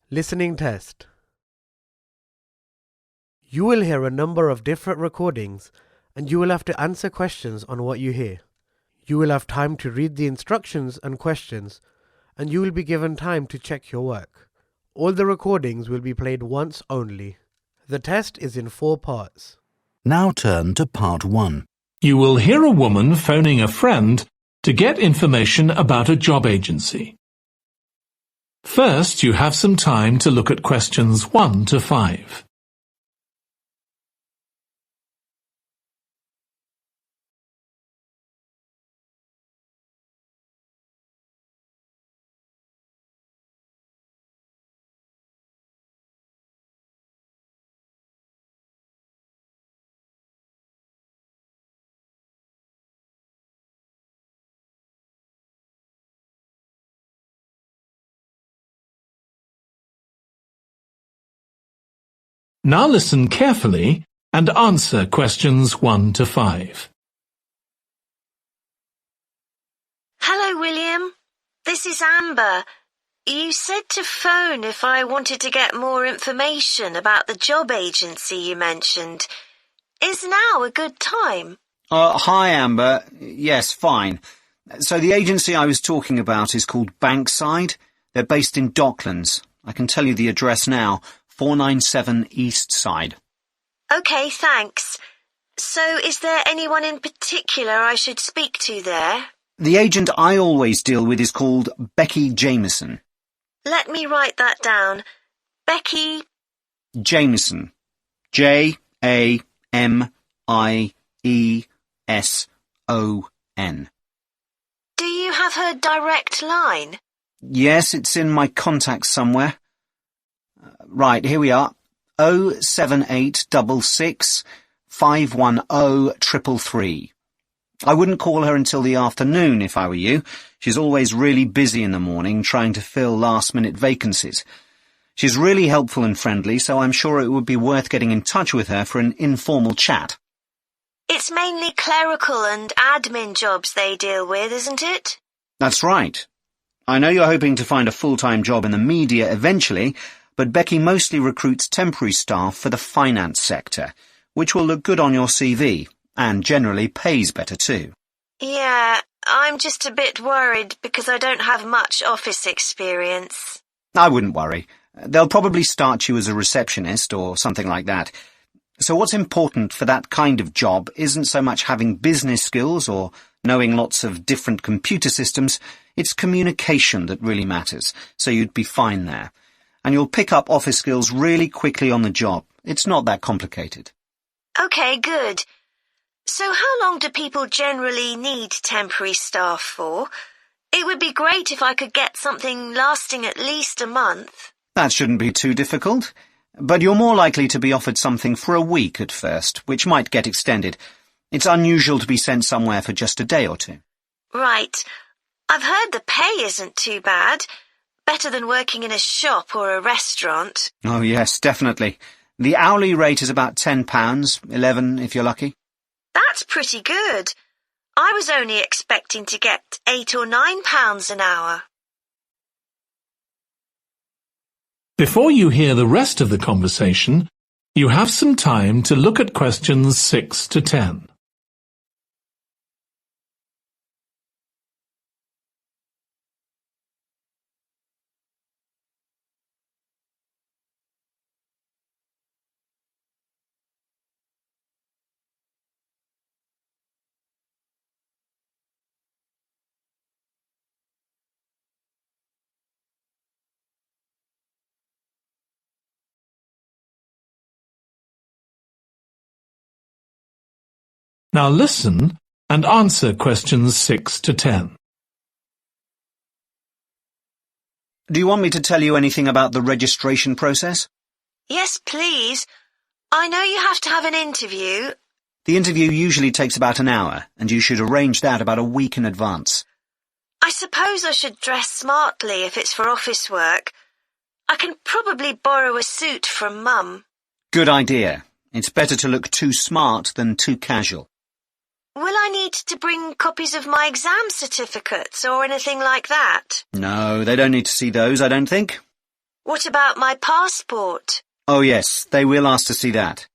Listening test. You will hear a number of different recordings and you will have to answer questions on what you hear. You will have time to read the instructions and questions and you will be given time to check your work. All the recordings will be played once only. The test is in 4 parts. Now turn to part 1. You will hear a woman phoning a friend to get information about a job agency. First, you have some time to look at questions 1 to 5. Now listen carefully and answer questions 1 to 5. Hello, William. This is Amber. You said to phone if I wanted to get more information about the job agency you mentioned. Is now a good time? Hi, Amber. Yes, fine. So the agency I was talking about is called Bankside. They're based in Docklands. I can tell you the address now. 497 East Side. OK, thanks. So is there anyone in particular I should speak to there? The agent I always deal with is called Becky Jameson. Let me write that down. Becky Jameson. Jameson. Do you have her direct line? Yes, it's in my contacts somewhere. Right, here we are. 07866 510 333. I wouldn't call her until the afternoon if I were you. She's always really busy in the morning trying to fill last-minute vacancies. She's really helpful and friendly, so I'm sure it would be worth getting in touch with her for an informal chat. It's mainly clerical and admin jobs they deal with, isn't it? That's right. I know you're hoping to find a full-time job in the media eventually, but Becky mostly recruits temporary staff for the finance sector, which will look good on your CV, and generally pays better too. Yeah, I'm just a bit worried because I don't have much office experience. I wouldn't worry. They'll probably start you as a receptionist or something like that. So what's important for that kind of job isn't so much having business skills or knowing lots of different computer systems, it's communication that really matters, so you'd be fine there. And you'll pick up office skills really quickly on the job. It's not that complicated. OK, good. So how long do people generally need temporary staff for? It would be great if I could get something lasting at least a month. That shouldn't be too difficult. But you're more likely to be offered something for a week at first, which might get extended. It's unusual to be sent somewhere for just a day or two. Right. I've heard the pay isn't too bad. Better than working in a shop or a restaurant. Oh, yes, definitely. The hourly rate is about £10, $11 if you're lucky. That's pretty good. I was only expecting to get £8 or £9 an hour. Before you hear the rest of the conversation, you have some time to look at questions 6 to 10. Now listen and answer questions 6 to 10. Do you want me to tell you anything about the registration process? Yes, please. I know you have to have an interview. The interview usually takes about an hour, and you should arrange that about a week in advance. I suppose I should dress smartly if it's for office work. I can probably borrow a suit from Mum. Good idea. It's better to look too smart than too casual. Will I need to bring copies of my exam certificates or anything like that? No, they don't need to see those, I don't think. What about my passport? Oh yes, they will ask to see that.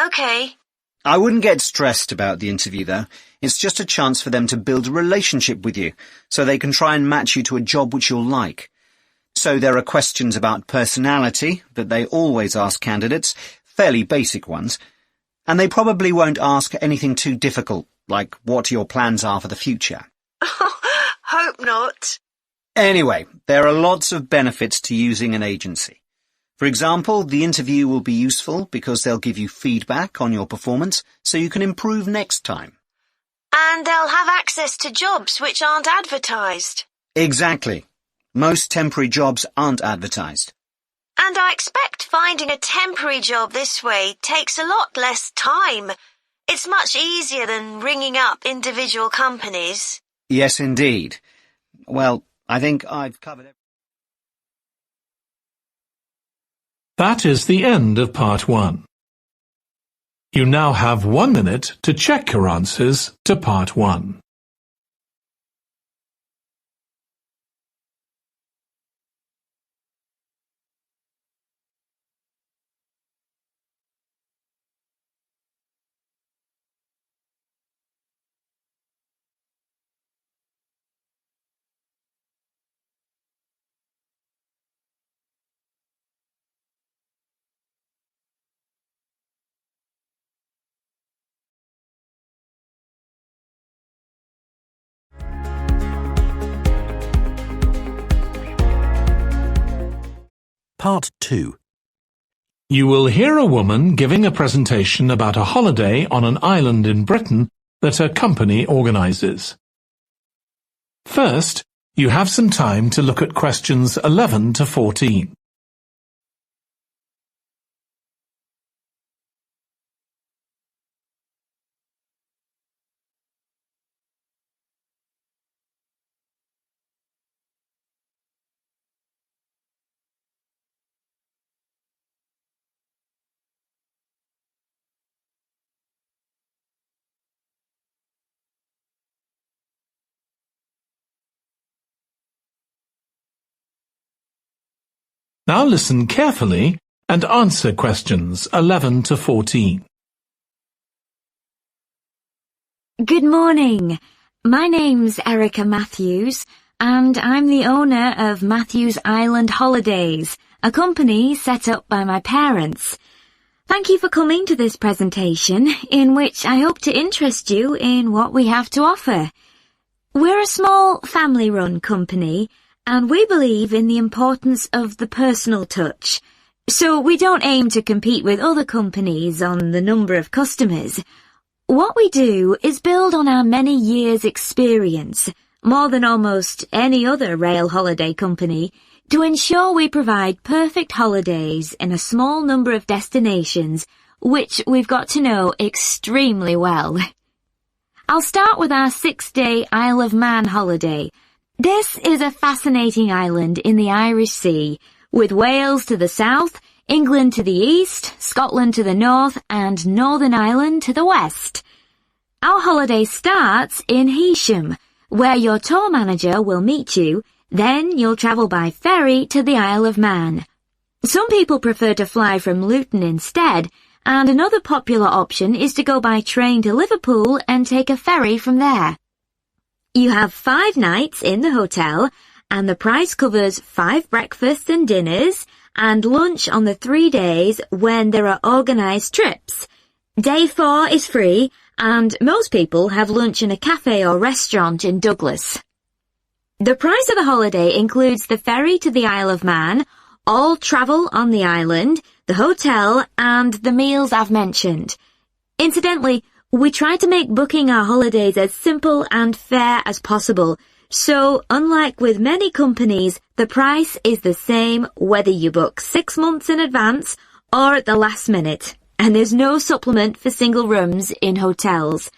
Okay. I wouldn't get stressed about the interview though. It's just a chance for them to build a relationship with you, so they can try and match you to a job which you'll like. So there are questions about personality that they always ask candidates, fairly basic ones, and they probably won't ask anything too difficult, like what your plans are for the future. Hope not. Anyway, there are lots of benefits to using an agency. For example, the interview will be useful because they'll give you feedback on your performance so you can improve next time. And they'll have access to jobs which aren't advertised. Exactly. Most temporary jobs aren't advertised. And I expect finding a temporary job this way takes a lot less time. It's much easier than ringing up individual companies. Yes, indeed. Well, I think I've covered everything. That is the end of part 1. You now have 1 minute to check your answers to part 1. Part 2. You will hear a woman giving a presentation about a holiday on an island in Britain that her company organises. First, you have some time to look at questions 11 to 14. Now listen carefully and answer questions 11 to 14. Good morning. My name's Erica Matthews, and I'm the owner of Matthews Island Holidays, a company set up by my parents. Thank you for coming to this presentation, in which I hope to interest you in what we have to offer. We're a small family-run company, and we believe in the importance of the personal touch. So we don't aim to compete with other companies on the number of customers. What we do is build on our many years' experience, more than almost any other rail holiday company, to ensure we provide perfect holidays in a small number of destinations, which we've got to know extremely well. I'll start with our 6-day Isle of Man holiday. This is a fascinating island in the Irish Sea, with Wales to the south, England to the east, Scotland to the north, and Northern Ireland to the west. Our holiday starts in Heysham, where your tour manager will meet you. Then you'll travel by ferry to the Isle of Man. Some people prefer to fly from Luton instead, and another popular option is to go by train to Liverpool and take a ferry from there. You have 5 nights in the hotel, and the price covers 5 breakfasts and dinners, and lunch on the 3 days when there are organised trips. Day 4 is free, and most people have lunch in a cafe or restaurant in Douglas. The price of the holiday includes the ferry to the Isle of Man, all travel on the island, the hotel, and the meals I've mentioned. Incidentally, we try to make booking our holidays as simple and fair as possible, so unlike with many companies, the price is the same whether you book 6 months in advance or at the last minute, and there's no supplement for single rooms in hotels.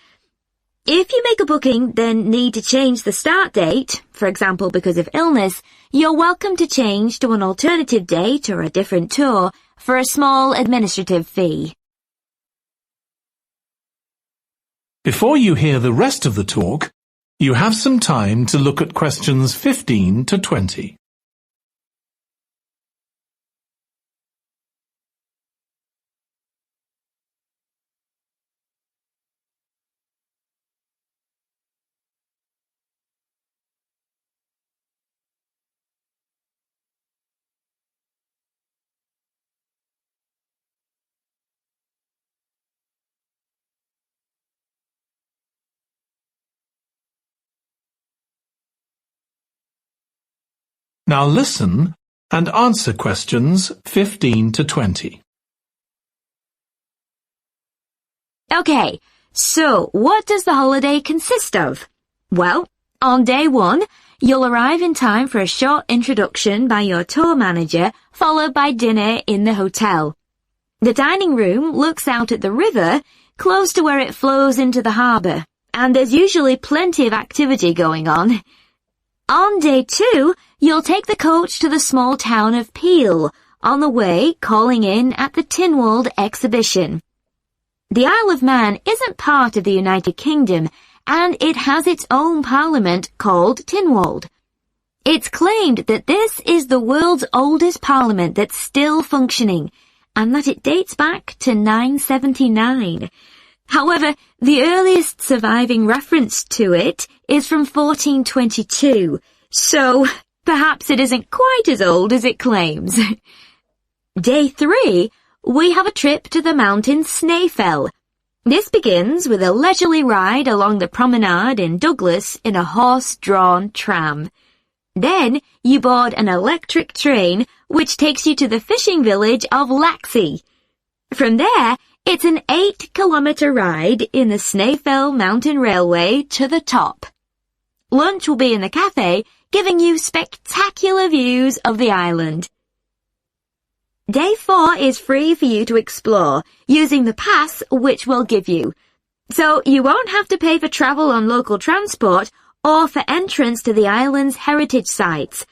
If you make a booking, then need to change the start date, for example because of illness, you're welcome to change to an alternative date or a different tour for a small administrative fee. Before you hear the rest of the talk, you have some time to look at questions 15 to 20. Now listen and answer questions 15 to 20. Okay, so what does the holiday consist of? Well, on day 1, you'll arrive in time for a short introduction by your tour manager, followed by dinner in the hotel. The dining room looks out at the river, close to where it flows into the harbour, and there's usually plenty of activity going on. On day 2, you'll take the coach to the small town of Peel, on the way calling in at the Tynwald exhibition. The Isle of Man isn't part of the United Kingdom, and it has its own parliament called Tynwald. It's claimed that this is the world's oldest parliament that's still functioning, and that it dates back to 979. However, the earliest surviving reference to it is from 1422, so perhaps it isn't quite as old as it claims. Day 3, we have a trip to the mountain Snaefell. This begins with a leisurely ride along the promenade in Douglas in a horse-drawn tram. Then you board an electric train which takes you to the fishing village of Laxey. From there, it's an 8-kilometre ride in the Snaefell Mountain Railway to the top. Lunch will be in the cafe, giving you spectacular views of the island. Day 4 is free for you to explore, using the pass which we'll give you. So you won't have to pay for travel on local transport or for entrance to the island's heritage sites.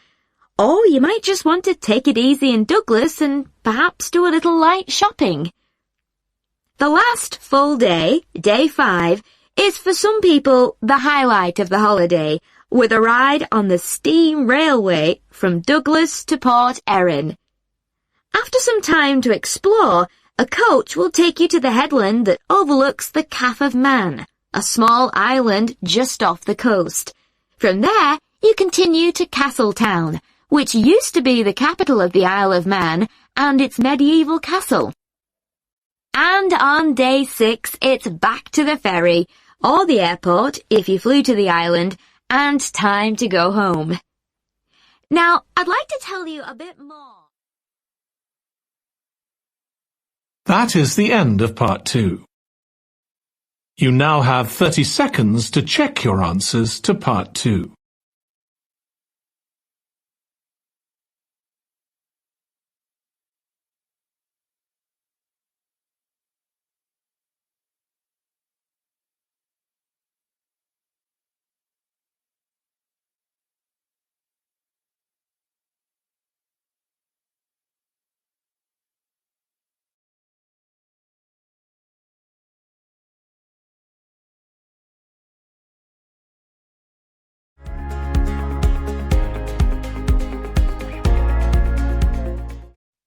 Or you might just want to take it easy in Douglas and perhaps do a little light shopping. The last full day, day 5, is for some people the highlight of the holiday, with a ride on the steam railway from Douglas to Port Erin. After some time to explore, a coach will take you to the headland that overlooks the Calf of Man, a small island just off the coast. From there, you continue to Castletown, which used to be the capital of the Isle of Man and its medieval castle. And on day 6, it's back to the ferry, or the airport if you flew to the island, and time to go home. Now, I'd like to tell you a bit more. That is the end of part 2. You now have 30 seconds to check your answers to part 2.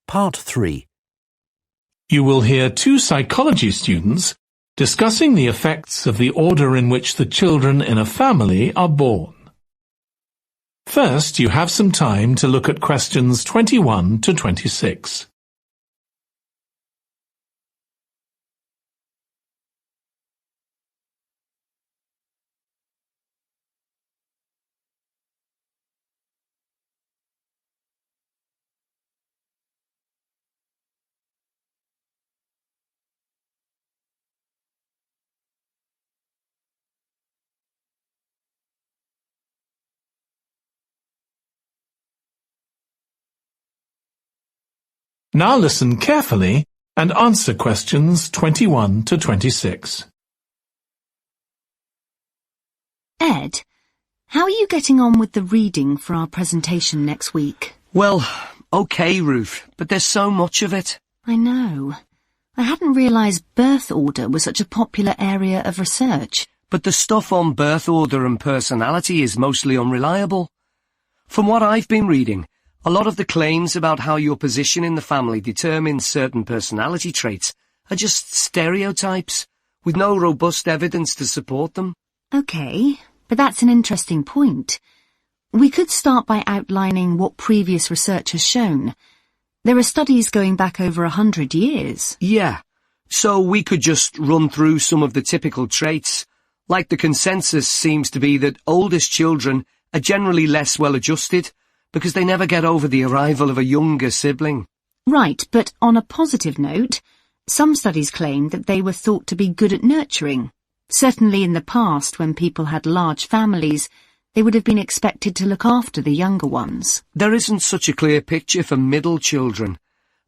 Part 3. You will hear 2 psychology students discussing the effects of the order in which the children in a family are born. First, you have some time to look at questions 21 to 26. Now listen carefully and answer questions 21 to 26. Ed, how are you getting on with the reading for our presentation next week? Well, okay, Ruth, but there's so much of it. I know. I hadn't realised birth order was such a popular area of research. But the stuff on birth order and personality is mostly unreliable. From what I've been reading, a lot of the claims about how your position in the family determines certain personality traits are just stereotypes, with no robust evidence to support them. Okay, but that's an interesting point. We could start by outlining what previous research has shown. There are studies going back over 100 years. Yeah, so we could just run through some of the typical traits. Like the consensus seems to be that oldest children are generally less well-adjusted, because they never get over the arrival of a younger sibling. Right, but on a positive note, some studies claim that they were thought to be good at nurturing. Certainly in the past, when people had large families, they would have been expected to look after the younger ones. There isn't such a clear picture for middle children,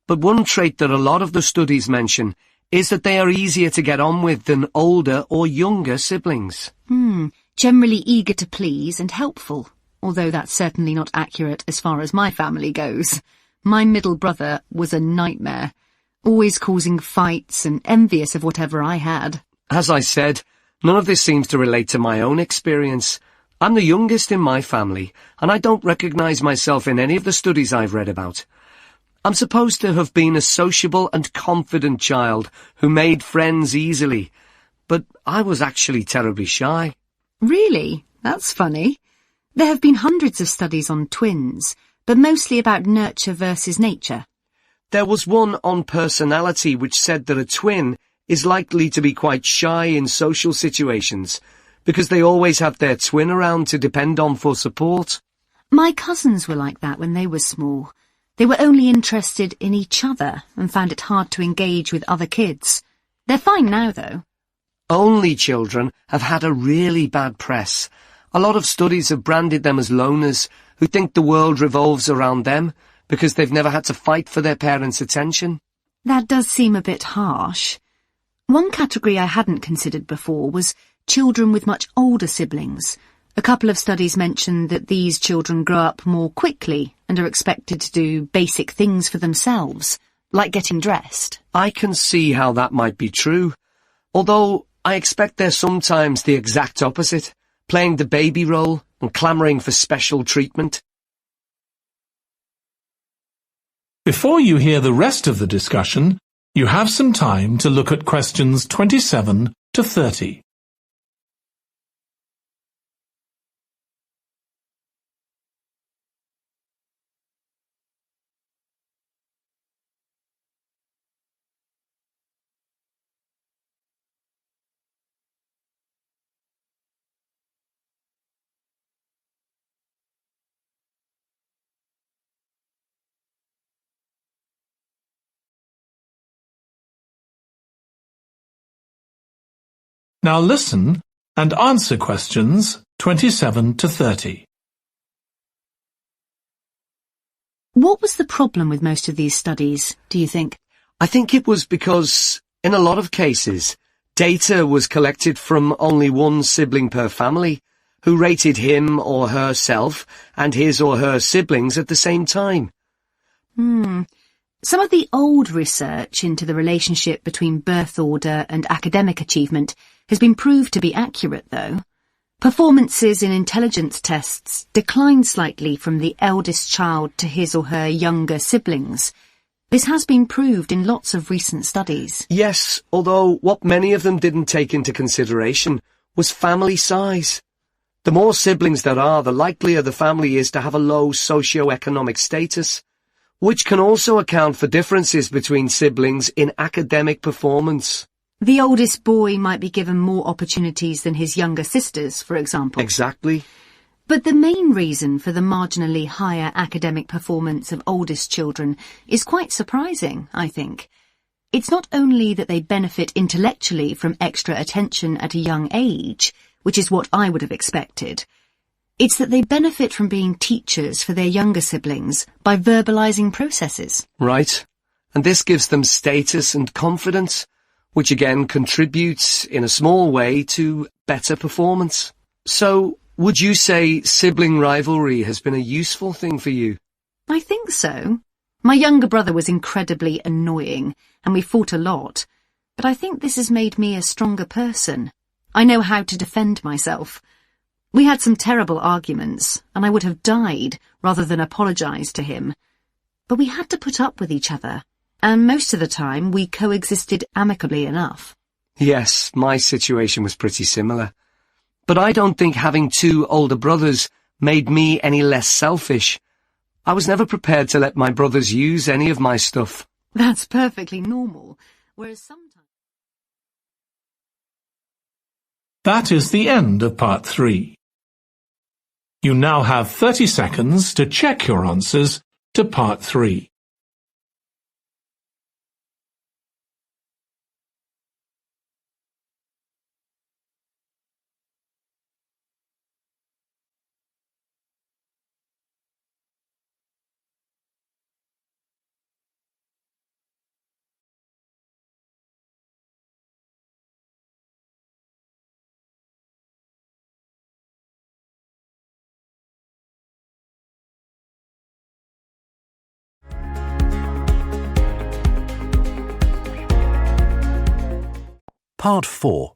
but one trait that a lot of the studies mention is that they are easier to get on with than older or younger siblings. Generally eager to please and helpful, although that's certainly not accurate as far as my family goes. My middle brother was a nightmare, always causing fights and envious of whatever I had. As I said, none of this seems to relate to my own experience. I'm the youngest in my family, and I don't recognise myself in any of the studies I've read about. I'm supposed to have been a sociable and confident child who made friends easily, but I was actually terribly shy. Really? That's funny. There have been hundreds of studies on twins, but mostly about nurture versus nature. There was one on personality which said that a twin is likely to be quite shy in social situations because they always have their twin around to depend on for support. My cousins were like that when they were small. They were only interested in each other and found it hard to engage with other kids. They're fine now, though. Only children have had a really bad press. A lot of studies have branded them as loners who think the world revolves around them because they've never had to fight for their parents' attention. That does seem a bit harsh. One category I hadn't considered before was children with much older siblings. A couple of studies mentioned that these children grow up more quickly and are expected to do basic things for themselves, like getting dressed. I can see how that might be true, although I expect they're sometimes the exact opposite, playing the baby role and clamouring for special treatment. Before you hear the rest of the discussion, you have some time to look at questions 27 to 30. Now listen and answer questions 27 to 30. What was the problem with most of these studies, do you think? I think it was because, in a lot of cases, data was collected from only one sibling per family, who rated him or herself and his or her siblings at the same time. Some of the old research into the relationship between birth order and academic achievement has been proved to be accurate, though. Performances in intelligence tests declined slightly from the eldest child to his or her younger siblings. This has been proved in lots of recent studies. Yes, although what many of them didn't take into consideration was family size. The more siblings there are, the likelier the family is to have a low socio-economic status, which can also account for differences between siblings in academic performance. The oldest boy might be given more opportunities than his younger sisters, for example. Exactly. But the main reason for the marginally higher academic performance of oldest children is quite surprising, I think. It's not only that they benefit intellectually from extra attention at a young age, which is what I would have expected. It's that they benefit from being teachers for their younger siblings by verbalizing processes. Right. And this gives them status and confidence, which again contributes in a small way to better performance. So, would you say sibling rivalry has been a useful thing for you? I think so. My younger brother was incredibly annoying, and we fought a lot. But I think this has made me a stronger person. I know how to defend myself. We had some terrible arguments, and I would have died rather than apologise to him. But we had to put up with each other, and most of the time we coexisted amicably enough. Yes, my situation was pretty similar. But I don't think having two older brothers made me any less selfish. I was never prepared to let my brothers use any of my stuff. That's perfectly normal, whereas sometimes... That is the end of part 3. You now have 30 seconds to check your answers to Part 3. Part 4.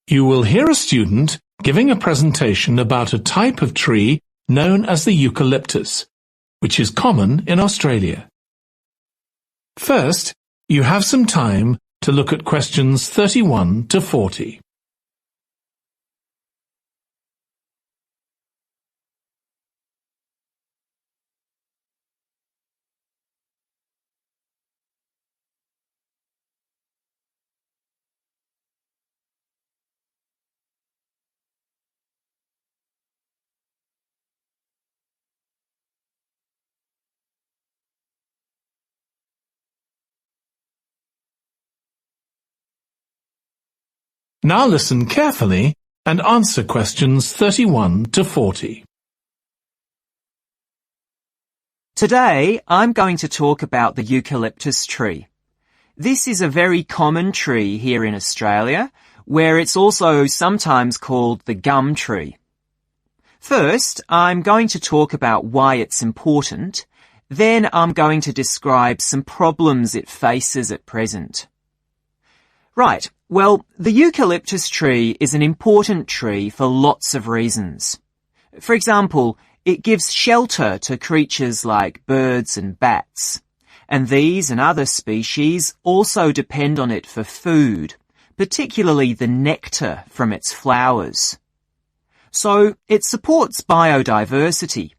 You will hear a student giving a presentation about a type of tree known as the eucalyptus, which is common in Australia. First, you have some time to look at questions 31 to 40. Now listen carefully and answer questions 31 to 40. Today, I'm going to talk about the eucalyptus tree. This is a very common tree here in Australia, where it's also sometimes called the gum tree. First, I'm going to talk about why it's important. Then I'm going to describe some problems it faces at present. Right, well, the eucalyptus tree is an important tree for lots of reasons. For example, it gives shelter to creatures like birds and bats, and these and other species also depend on it for food, particularly the nectar from its flowers. So it supports biodiversity.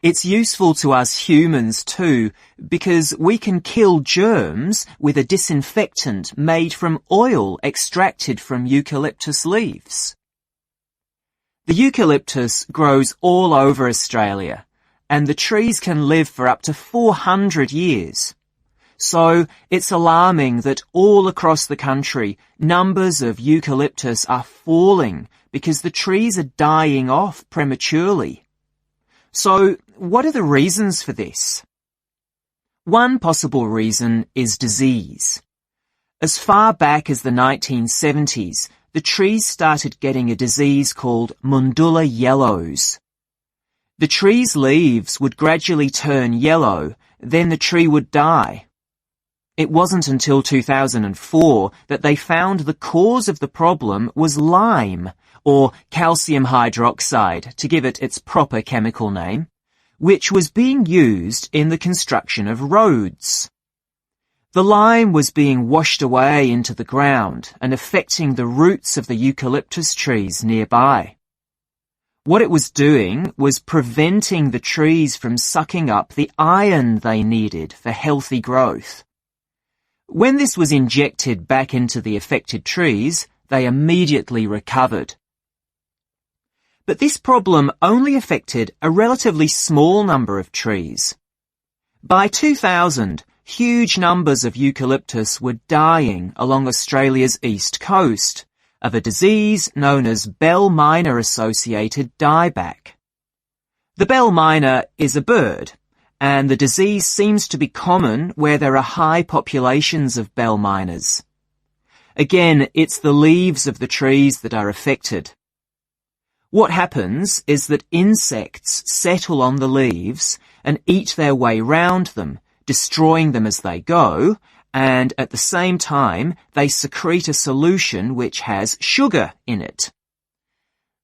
It's useful to us humans too, because we can kill germs with a disinfectant made from oil extracted from eucalyptus leaves. The eucalyptus grows all over Australia, and the trees can live for up to 400 years. So it's alarming that all across the country, numbers of eucalyptus are falling because the trees are dying off prematurely. So, what are the reasons for this? One possible reason is disease. As far back as the 1970s, the trees started getting a disease called Mundula yellows. The tree's leaves would gradually turn yellow, then the tree would die. It wasn't until 2004 that they found the cause of the problem was lime, or calcium hydroxide, to give it its proper chemical name, which was being used in the construction of roads. The lime was being washed away into the ground and affecting the roots of the eucalyptus trees nearby. What it was doing was preventing the trees from sucking up the iron they needed for healthy growth. When this was injected back into the affected trees, they immediately recovered. But this problem only affected a relatively small number of trees. By 2000, huge numbers of eucalyptus were dying along Australia's east coast of a disease known as bell miner-associated dieback. The bell miner is a bird, and the disease seems to be common where there are high populations of bell miners. Again, it's the leaves of the trees that are affected. What happens is that insects settle on the leaves and eat their way round them, destroying them as they go, and at the same time they secrete a solution which has sugar in it.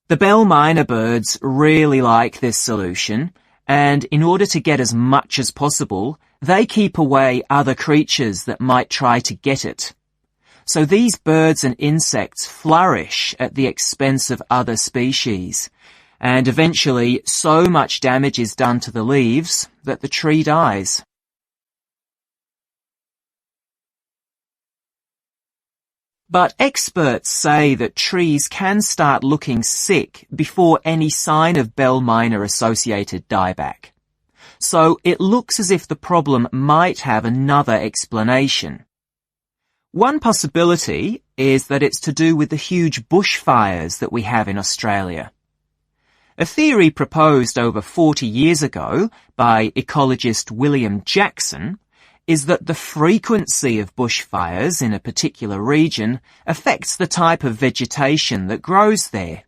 The bell miner birds really like this solution, and in order to get as much as possible, they keep away other creatures that might try to get it. So these birds and insects flourish at the expense of other species, and eventually so much damage is done to the leaves that the tree dies. But experts say that trees can start looking sick before any sign of bell minor associated dieback. So it looks as if the problem might have another explanation. One possibility is that it's to do with the huge bushfires that we have in Australia. A theory proposed over 40 years ago by ecologist William Jackson is that the frequency of bushfires in a particular region affects the type of vegetation that grows there.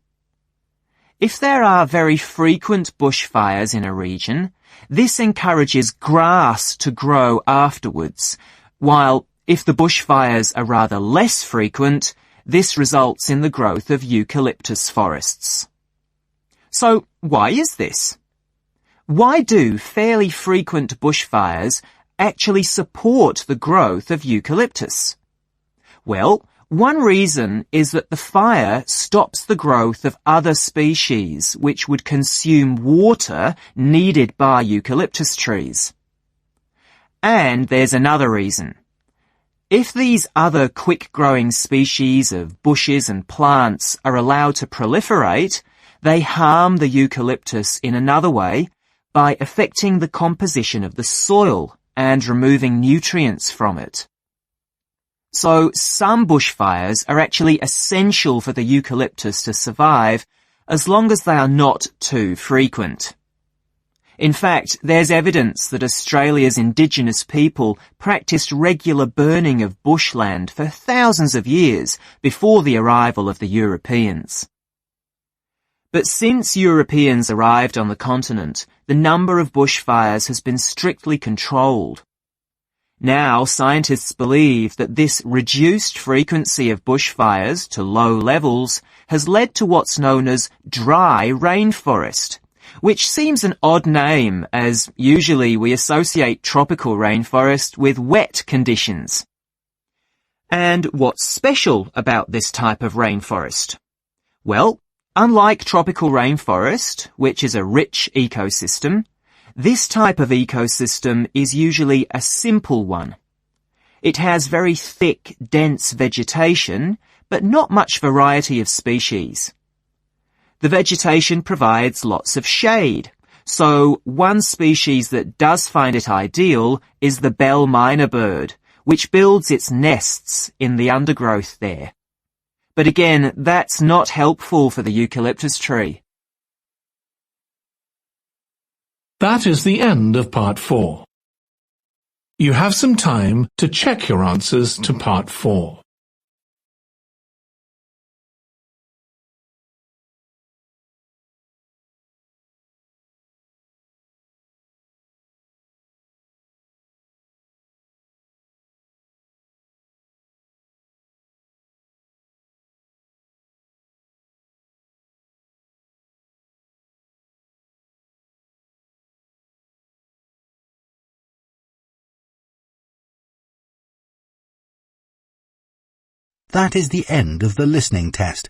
If there are very frequent bushfires in a region, this encourages grass to grow afterwards, while if the bushfires are rather less frequent, this results in the growth of eucalyptus forests. So why is this? Why do fairly frequent bushfires actually support the growth of eucalyptus? Well, one reason is that the fire stops the growth of other species which would consume water needed by eucalyptus trees. And there's another reason. If these other quick-growing species of bushes and plants are allowed to proliferate, they harm the eucalyptus in another way by affecting the composition of the soil and removing nutrients from it. So some bushfires are actually essential for the eucalyptus to survive as long as they are not too frequent. In fact, there's evidence that Australia's indigenous people practiced regular burning of bushland for thousands of years before the arrival of the Europeans. But since Europeans arrived on the continent, the number of bushfires has been strictly controlled. Now, scientists believe that this reduced frequency of bushfires to low levels has led to what's known as dry rainforest, which seems an odd name as usually we associate tropical rainforest with wet conditions. And what's special about this type of rainforest? Well, unlike tropical rainforest, which is a rich ecosystem, this type of ecosystem is usually a simple one. It has very thick, dense vegetation, but not much variety of species. The vegetation provides lots of shade, so one species that does find it ideal is the bell minor bird, which builds its nests in the undergrowth there. But again, that's not helpful for the eucalyptus tree. That is the end of Part 4. You have some time to check your answers to Part 4. That is the end of the listening test.